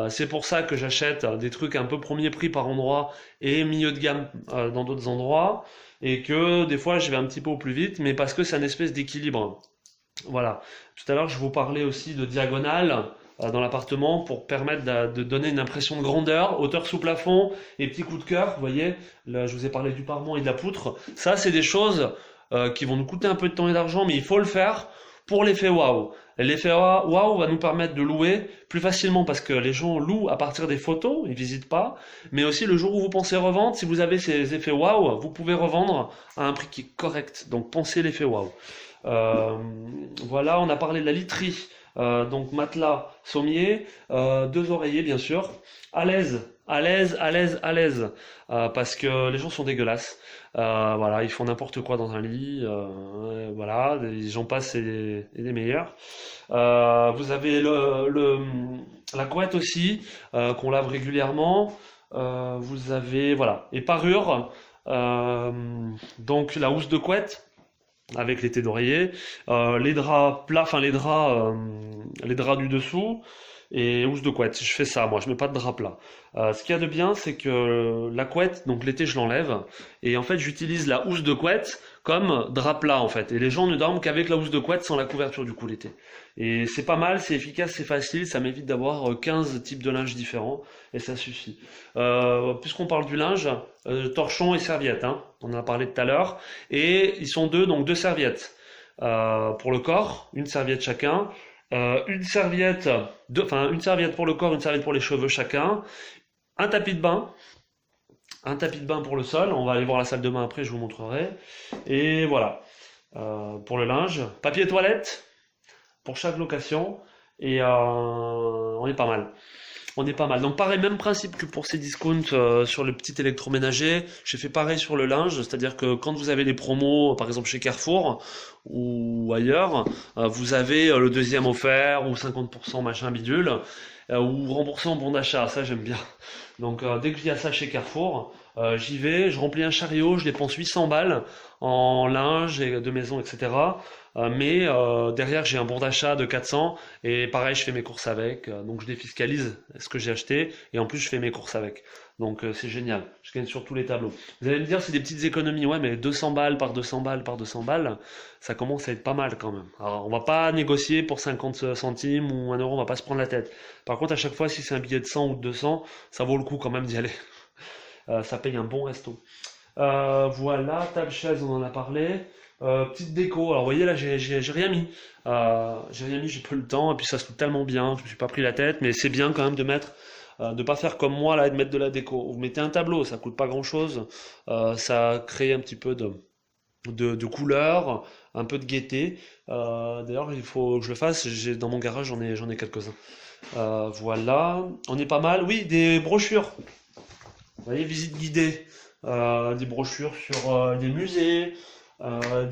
S1: C'est pour ça que j'achète des trucs un peu premier prix par endroit et milieu de gamme dans d'autres endroits. Et que des fois, je vais un petit peu au plus vite, mais parce que c'est une espèce d'équilibre. Voilà. Tout à l'heure, je vous parlais aussi de diagonale. dans l'appartement pour permettre de donner une impression de grandeur, hauteur sous plafond et petit coup de cœur. Vous voyez, là, je vous ai parlé du parement et de la poutre. Ça, c'est des choses qui vont nous coûter un peu de temps et d'argent, mais il faut le faire pour l'effet waouh. L'effet waouh va nous permettre de louer plus facilement parce que les gens louent à partir des photos, ils visitent pas, mais aussi le jour où vous pensez revendre, si vous avez ces effets waouh, vous pouvez revendre à un prix qui est correct. Donc pensez l'effet waouh. Voilà, on a parlé de la literie. Donc matelas, sommier, deux oreillers bien sûr, à l'aise, à l'aise, à l'aise, à l'aise, parce que les gens sont dégueulasses. Voilà, ils font n'importe quoi dans un lit, voilà, j'en passe et des meilleurs. Vous avez la couette aussi, qu'on lave régulièrement. Vous avez, voilà, et parure, donc la housse de couette avec les têtes d'oreiller, les draps plats, enfin les draps du dessous et housse de couette. Je fais ça, moi, je mets pas de drap plat. Ce qu'il y a de bien, c'est que la couette, donc l'été, je l'enlève et en fait, j'utilise la housse de couette comme drap plat en fait. Et les gens ne dorment qu'avec la housse de couette sans la couverture du coup l'été. Et c'est pas mal, c'est efficace, c'est facile, ça m'évite d'avoir 15 types de linge différents et ça suffit. Puisqu'on parle du linge, torchon et serviette, hein, on en a parlé tout à l'heure. Et ils sont deux, donc deux serviettes pour le corps, une serviette chacun. Une serviette, une serviette pour le corps, une serviette pour les cheveux chacun. Un tapis de bain. Un tapis de bain pour le sol. On va aller voir la salle de bain après, je vous montrerai. Et voilà. Pour le linge. Papier toilette pour chaque location. Et on est pas mal. On est pas mal. Donc pareil, même principe que pour ces discounts sur le petit électroménager. J'ai fait pareil sur le linge, c'est-à-dire que quand vous avez des promos, par exemple chez Carrefour ou ailleurs, vous avez le deuxième offert ou 50% machin bidule, ou remboursé en bon d'achat. Ça j'aime bien. Donc dès que il y a ça chez Carrefour, j'y vais, je remplis un chariot, je dépense 800 balles en linge et de maison, etc. Mais derrière j'ai un bon d'achat de 400 et pareil je fais mes courses avec, donc je défiscalise ce que j'ai acheté et en plus je fais mes courses avec. Donc c'est génial, je gagne sur tous les tableaux. Vous allez me dire c'est des petites économies, ouais mais 200 balles par 200 balles par 200 balles, ça commence à être pas mal quand même. Alors on va pas négocier pour 50 centimes ou 1 euro, on va pas se prendre la tête. Par contre à chaque fois si c'est un billet de 100 ou de 200, ça vaut le coup quand même d'y aller. Ça paye un bon resto. Voilà, table chaise on en a parlé. Petite déco, alors vous voyez là j'ai rien mis, j'ai peu le temps et puis ça se trouve tellement bien, je me suis pas pris la tête, mais c'est bien quand même de mettre, de pas faire comme moi là et de mettre de la déco. Vous mettez un tableau, ça coûte pas grand chose, ça crée un petit peu de couleur, un peu de gaieté. D'ailleurs il faut que je le fasse, dans mon garage j'en ai quelques-uns. Voilà, on est pas mal, oui des brochures, vous voyez visite guidée, des brochures sur des musées.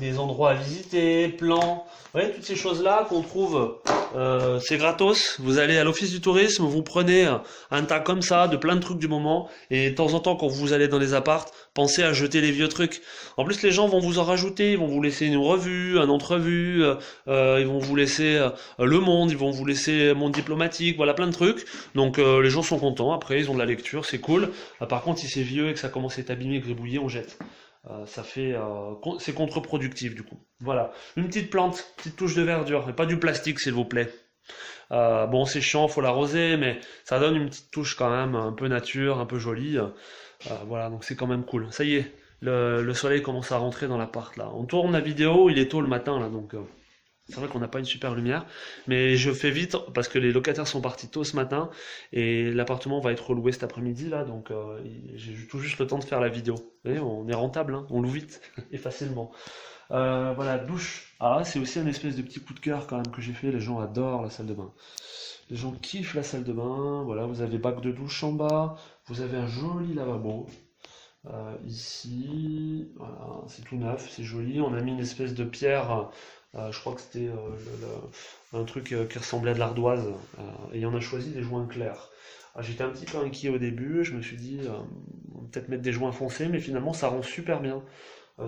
S1: Des endroits à visiter, plans, vous voyez toutes ces choses-là qu'on trouve, c'est gratos. Vous allez à l'office du tourisme, vous prenez un tas comme ça de plein de trucs du moment, et de temps en temps quand vous allez dans les apparts, pensez à jeter les vieux trucs. En plus les gens vont vous en rajouter, ils vont vous laisser une revue, un entrevue, ils vont vous laisser Le Monde, ils vont vous laisser Monde Diplomatique, voilà plein de trucs. Donc les gens sont contents, après ils ont de la lecture, c'est cool. Par contre si c'est vieux et que ça commence à être abîmé, gribouillé, on jette. C'est contre-productif du coup. Voilà, une petite plante, petite touche de verdure, mais pas du plastique s'il vous plaît. Bon c'est chiant, faut l'arroser, mais ça donne une petite touche quand même, un peu nature, un peu jolie. Voilà, donc c'est quand même cool. Ça y est, le soleil commence à rentrer dans l'appart là. On tourne la vidéo, il est tôt le matin là, donc c'est vrai qu'on n'a pas une super lumière, mais je fais vite parce que les locataires sont partis tôt ce matin et l'appartement va être loué cet après-midi là, donc j'ai tout juste le temps de faire la vidéo. Vous voyez, on est rentable, hein, on loue vite et facilement. Voilà, douche. Ah là, c'est aussi un espèce de petit coup de cœur quand même que j'ai fait. Les gens adorent la salle de bain. Les gens kiffent la salle de bain. Voilà, vous avez bac de douche en bas. Vous avez un joli lavabo. Ici, voilà, c'est tout neuf, c'est joli. On a mis une espèce de pierre. Je crois que c'était un truc qui ressemblait à de l'ardoise. Et on a choisi des joints clairs. J'étais un petit peu inquiet au début. Je me suis dit, on va peut-être mettre des joints foncés, mais finalement ça rend super bien.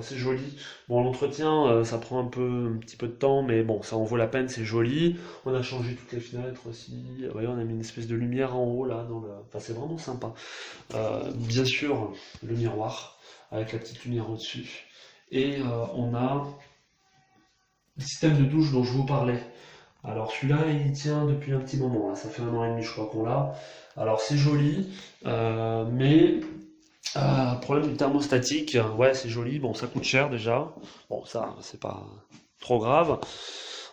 S1: C'est joli. Bon, l'entretien, ça prend un petit peu de temps, mais bon, ça en vaut la peine, c'est joli. On a changé toutes les fenêtres aussi. Vous voyez, on a mis une espèce de lumière en haut là, enfin, c'est vraiment sympa. Bien sûr, le miroir avec la petite lumière au-dessus. Et on a le système de douche dont je vous parlais. Alors celui-là, il tient depuis un petit moment, là. Ça fait 1 an et demi, je crois qu'on l'a. Alors c'est joli, mais problème du thermostatique, ouais, c'est joli, bon, ça coûte cher déjà. Bon, ça, c'est pas trop grave.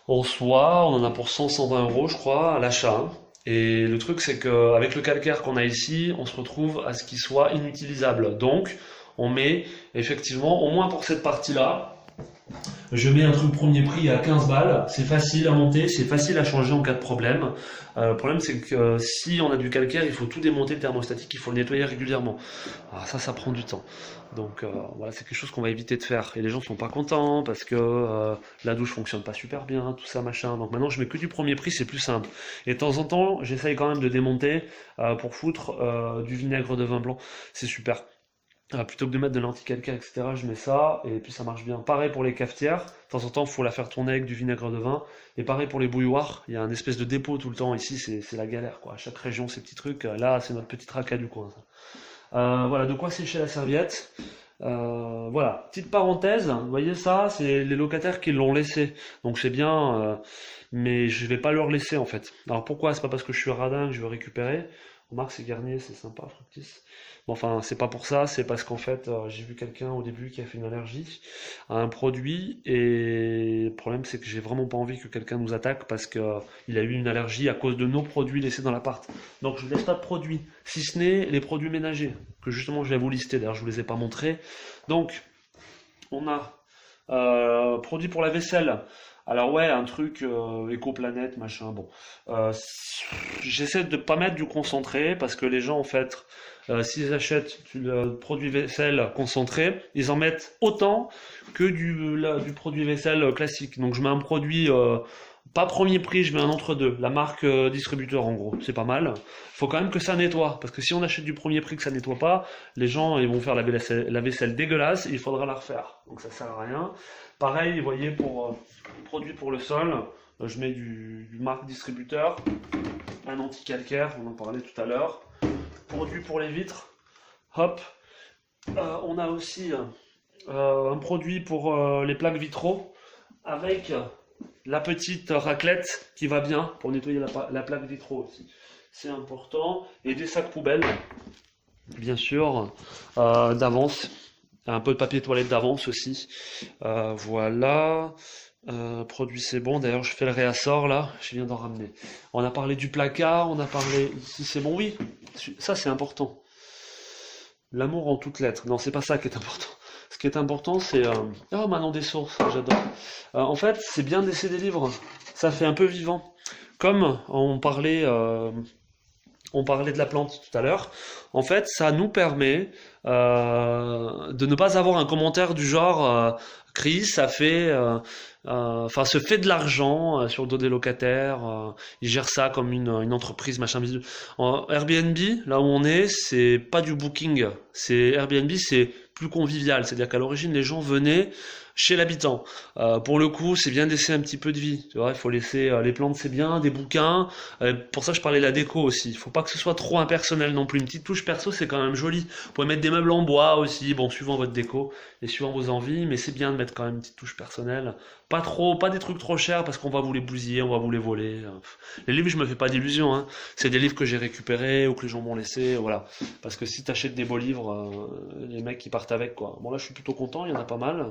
S1: En soi, on en a pour 100-120 euros, je crois, à l'achat, hein. Et le truc, c'est qu'avec le calcaire qu'on a ici, on se retrouve à ce qu'il soit inutilisable. Donc, on met effectivement, au moins pour cette partie-là, je mets un truc premier prix à 15 balles. C'est facile à monter, c'est facile à changer en cas de problème. Le problème, c'est que si on a du calcaire, il faut tout démonter le thermostatique, il faut le nettoyer régulièrement. Alors ça prend du temps. Donc voilà, c'est quelque chose qu'on va éviter de faire. Et les gens sont pas contents parce que la douche fonctionne pas super bien, tout ça machin. Donc maintenant, je mets que du premier prix, c'est plus simple. Et de temps en temps, j'essaye quand même de démonter pour foutre du vinaigre de vin blanc. C'est super. Plutôt que de mettre de l'anti-calcaire, etc., je mets ça, et puis ça marche bien. Pareil pour les cafetières, de temps en temps, il faut la faire tourner avec du vinaigre de vin. Et pareil pour les bouilloires, il y a un espèce de dépôt tout le temps. Ici, c'est la galère, quoi. À chaque région, ces petits trucs. Là, c'est notre petit tracas du coin, ça. Voilà, de quoi sécher la serviette. Voilà, petite parenthèse, vous voyez ça, c'est les locataires qui l'ont laissé. Donc c'est bien, mais je vais pas leur laisser en fait. Alors pourquoi? C'est pas parce que je suis radin que je veux récupérer. Remarque, c'est Garnier, c'est sympa, Fructis. Bon, enfin, c'est pas pour ça, c'est parce qu'en fait, j'ai vu quelqu'un au début qui a fait une allergie à un produit, et le problème, c'est que j'ai vraiment pas envie que quelqu'un nous attaque parce que il a eu une allergie à cause de nos produits laissés dans l'appart. Donc, je ne laisse pas de produits, si ce n'est les produits ménagers, que justement, je vais vous lister, d'ailleurs, je vous les ai pas montrés. Donc, on a produits pour la vaisselle. Alors ouais, un truc éco-planète, machin, bon. J'essaie de pas mettre du concentré parce que les gens, en fait, s'ils achètent du produit vaisselle concentré, ils en mettent autant que du produit vaisselle classique. Donc je mets un produit pas premier prix, je mets un entre-deux. La marque distributeur, en gros, c'est pas mal. Faut quand même que ça nettoie, parce que si on achète du premier prix que ça nettoie pas, les gens ils vont faire la vaisselle dégueulasse et il faudra la refaire. Donc ça sert à rien. Pareil, vous voyez, pour produit pour le sol, je mets du marque distributeur, un anti-calcaire, on en parlait tout à l'heure. Produit pour les vitres, hop. On a aussi un produit pour les plaques vitraux avec la petite raclette qui va bien pour nettoyer la plaque vitraux aussi. C'est important. Et des sacs poubelles, bien sûr, d'avance. Un peu de papier toilette d'avance aussi. Voilà. Produit c'est bon, d'ailleurs je fais le réassort là, je viens d'en ramener. On a parlé du placard, on a parlé ici c'est bon, oui, ça c'est important. L'amour en toutes lettres, non c'est pas ça qui est important. Ce qui est important c'est oh Manon des sources, j'adore. En fait c'est bien de laisser des livres, ça fait un peu vivant. Comme on parlait de la plante tout à l'heure. En fait, ça nous permet de ne pas avoir un commentaire du genre Chris, ça fait, enfin, se fait de l'argent sur le dos des locataires. Il gère ça comme une entreprise, machin bidule. En Airbnb, là où on est, c'est pas du booking. C'est Airbnb, c'est plus convivial. C'est-à-dire qu'à l'origine, les gens venaient chez l'habitant. Pour le coup, c'est bien de laisser un petit peu de vie. Tu vois, il faut laisser les plantes, c'est bien, des bouquins. Pour ça, je parlais de la déco aussi. Il faut pas que ce soit trop impersonnel non plus. Une petite touche perso, c'est quand même joli. Vous pouvez mettre des meubles en bois aussi, bon, suivant votre déco et suivant vos envies, mais c'est bien de mettre quand même une petite touche personnelle. Pas trop, pas des trucs trop chers parce qu'on va vous les bousiller, on va vous les voler. Les livres, je me fais pas d'illusions, hein. C'est des livres que j'ai récupérés ou que les gens m'ont laissé, voilà. Parce que si t'achètes des beaux livres, les mecs qui partent avec, quoi. Bon, là, je suis plutôt content, il y en a pas mal.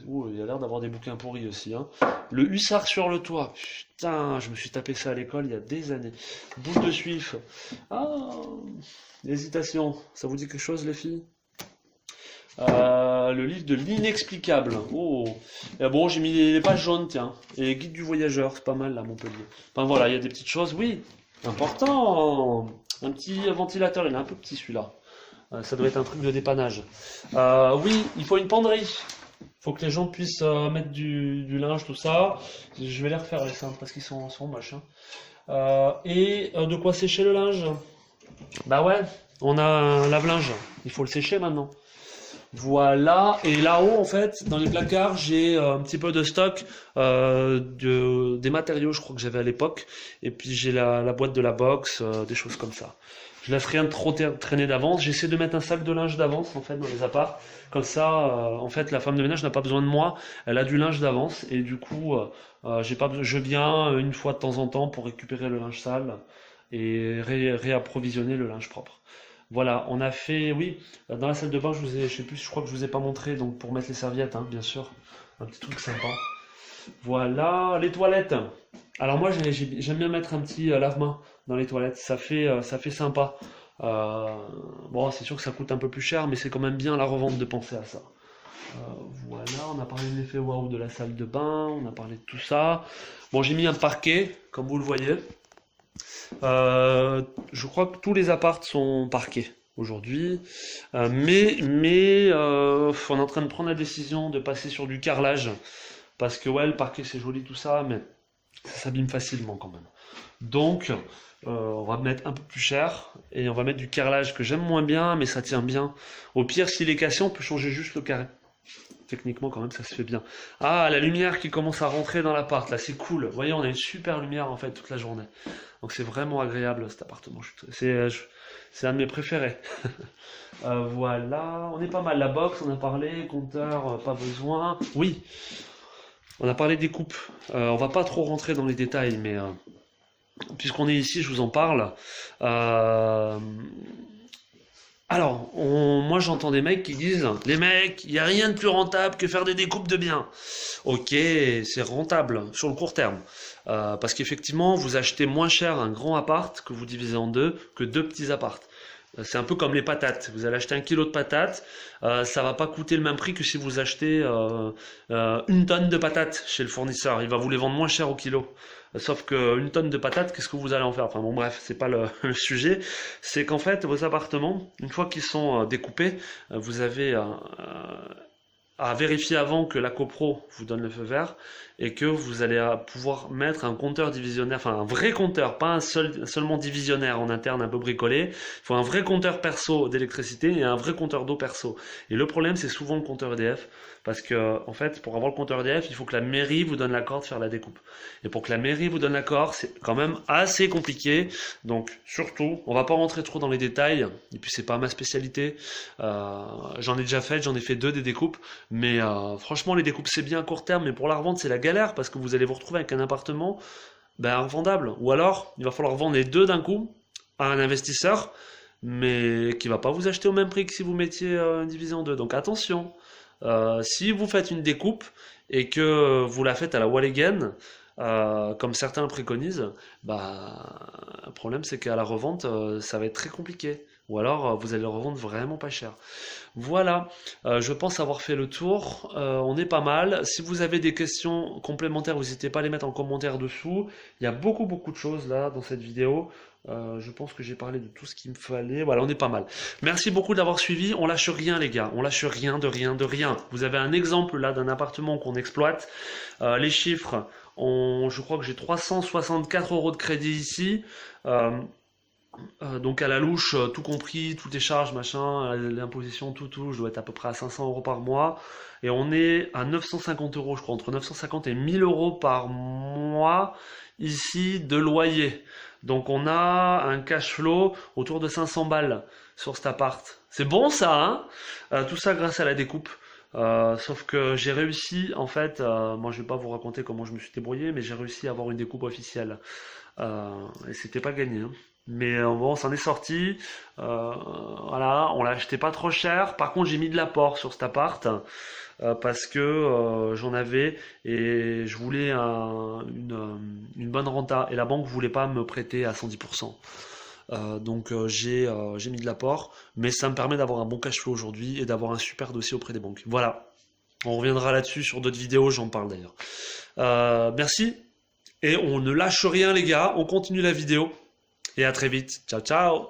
S1: Ouh, il y a l'air d'avoir des bouquins pourris aussi, hein. Le hussard sur le toit. Putain, je me suis tapé ça à l'école il y a des années. Boule de suif. Ah, hésitation. Ça vous dit quelque chose, les filles? Le livre de l'inexplicable. Oh. Et bon, j'ai mis les pages jaunes, tiens. Et guide du voyageur, c'est pas mal là, Montpellier. Enfin voilà, il y a des petites choses, oui. Important. Un petit ventilateur, il est un peu petit celui-là. Ça doit être un truc de dépannage. Oui, il faut une penderie. Il faut que les gens puissent mettre du linge, tout ça. Je vais les refaire les cintres parce qu'ils sont moches, hein. Et de quoi sécher le linge? Bah ouais, on a un lave-linge. Il faut le sécher maintenant. Voilà, et là-haut en fait, dans les placards, j'ai un petit peu de stock des matériaux, je crois que j'avais à l'époque, et puis j'ai la boîte de la box, des choses comme ça. Je laisse rien de trop traîner d'avance. J'essaie de mettre un sac de linge d'avance en fait dans les apparts. Comme ça, en fait, la femme de ménage n'a pas besoin de moi. Elle a du linge d'avance et du coup, j'ai pas besoin. Je viens une fois de temps en temps pour récupérer le linge sale et réapprovisionner le linge propre. Voilà, on a fait, oui, dans la salle de bain, je sais plus, je crois que je vous ai pas montré, donc pour mettre les serviettes, hein, bien sûr, un petit truc sympa. Voilà, les toilettes. Alors moi, j'aime bien mettre un petit lave-main dans les toilettes, ça fait sympa. Euh, bon, c'est sûr que ça coûte un peu plus cher, mais c'est quand même bien à la revente de penser à ça. Euh, voilà, on a parlé de l'effet waouh de la salle de bain, on a parlé de tout ça. Bon, j'ai mis un parquet, comme vous le voyez. Je crois que tous les apparts sont parqués aujourd'hui, on est en train de prendre la décision de passer sur du carrelage parce que ouais, le parquet c'est joli tout ça, mais ça s'abîme facilement quand même. Donc, on va mettre un peu plus cher et on va mettre du carrelage que j'aime moins bien, mais ça tient bien. Au pire, s'il est cassé, on peut changer juste le carré. Techniquement, quand même, ça se fait bien. Ah, la lumière qui commence à rentrer dans l'appart, là, c'est cool. Vous voyez, on a une super lumière, en fait, toute la journée. Donc, c'est vraiment agréable, cet appartement. C'est un de mes préférés. Voilà, on est pas mal. La box, on a parlé. Compteur, pas besoin. Oui, on a parlé des coupes. On va pas trop rentrer dans les détails, mais puisqu'on est ici, je vous en parle. Alors, moi j'entends des mecs qui disent, les mecs, il n'y a rien de plus rentable que faire des découpes de biens. Ok, c'est rentable sur le court terme. Parce qu'effectivement, vous achetez moins cher un grand appart que vous divisez en deux que deux petits apparts. C'est un peu comme les patates. Vous allez acheter 1 kilo de patates, ça va pas coûter le même prix que si vous achetez 1 tonne de patates chez le fournisseur. Il va vous les vendre moins cher au kilo. Sauf que 1 tonne de patates, qu'est-ce que vous allez en faire? Enfin bon, bref, c'est pas le sujet. C'est qu'en fait, vos appartements, une fois qu'ils sont découpés, vous avez à vérifier avant que la copro vous donne le feu vert et que vous allez pouvoir mettre un compteur divisionnaire, enfin un vrai compteur, pas seulement divisionnaire en interne un peu bricolé. Il faut un vrai compteur perso d'électricité et un vrai compteur d'eau perso. Et le problème, c'est souvent le compteur EDF. Parce que, en fait, pour avoir le compteur EDF, il faut que la mairie vous donne l'accord de faire la découpe. Et pour que la mairie vous donne l'accord, c'est quand même assez compliqué. Donc, surtout, on va pas rentrer trop dans les détails. Et puis, c'est pas ma spécialité. J'en ai déjà fait, j'en ai fait 2 des découpes. Mais franchement, les découpes, c'est bien à court terme. Mais pour la revente, c'est la galère. Parce que vous allez vous retrouver avec un appartement revendable. Ou alors, il va falloir vendre les 2 d'un coup à un investisseur. Mais qui va pas vous acheter au même prix que si vous mettiez une divisée en 2. Donc, attention. Si vous faites une découpe et que vous la faites à la wall again, comme certains le préconisent, le problème c'est qu'à la revente, ça va être très compliqué. Ou alors, vous allez le revendre vraiment pas cher. Voilà, je pense avoir fait le tour. On est pas mal. Si vous avez des questions complémentaires, n'hésitez pas à les mettre en commentaire dessous. Il y a beaucoup de choses là dans cette vidéo. Je pense que j'ai parlé de tout ce qu'il me fallait. Voilà, on est pas mal. Merci beaucoup d'avoir suivi. On lâche rien, les gars. On lâche rien de rien de rien. Vous avez un exemple là d'un appartement qu'on exploite. Les chiffres, je crois que j'ai 364 € de crédit ici. Donc à la louche, tout compris, toutes les charges, machin, l'imposition, tout, je dois être à peu près à 500 € par mois. Et on est à 950 €, je crois, entre 950 et 1000 € par mois ici de loyer. Donc on a un cash flow autour de 500 balles sur cet appart. C'est bon ça, hein? Tout ça grâce à la découpe. Sauf que j'ai réussi, en fait, moi je vais pas vous raconter comment je me suis débrouillé, mais j'ai réussi à avoir une découpe officielle. Et c'était pas gagné, hein. Mais bon, on s'en est sorti. Voilà, on l'a acheté pas trop cher. Par contre, j'ai mis de l'apport sur cet appart parce que j'en avais et je voulais une bonne renta. Et la banque voulait pas me prêter à 110%. Donc j'ai mis de l'apport, mais ça me permet d'avoir un bon cash flow aujourd'hui et d'avoir un super dossier auprès des banques. Voilà, on reviendra là-dessus sur d'autres vidéos, j'en parle d'ailleurs. Merci, et on ne lâche rien les gars, on continue la vidéo, et à très vite, ciao ciao.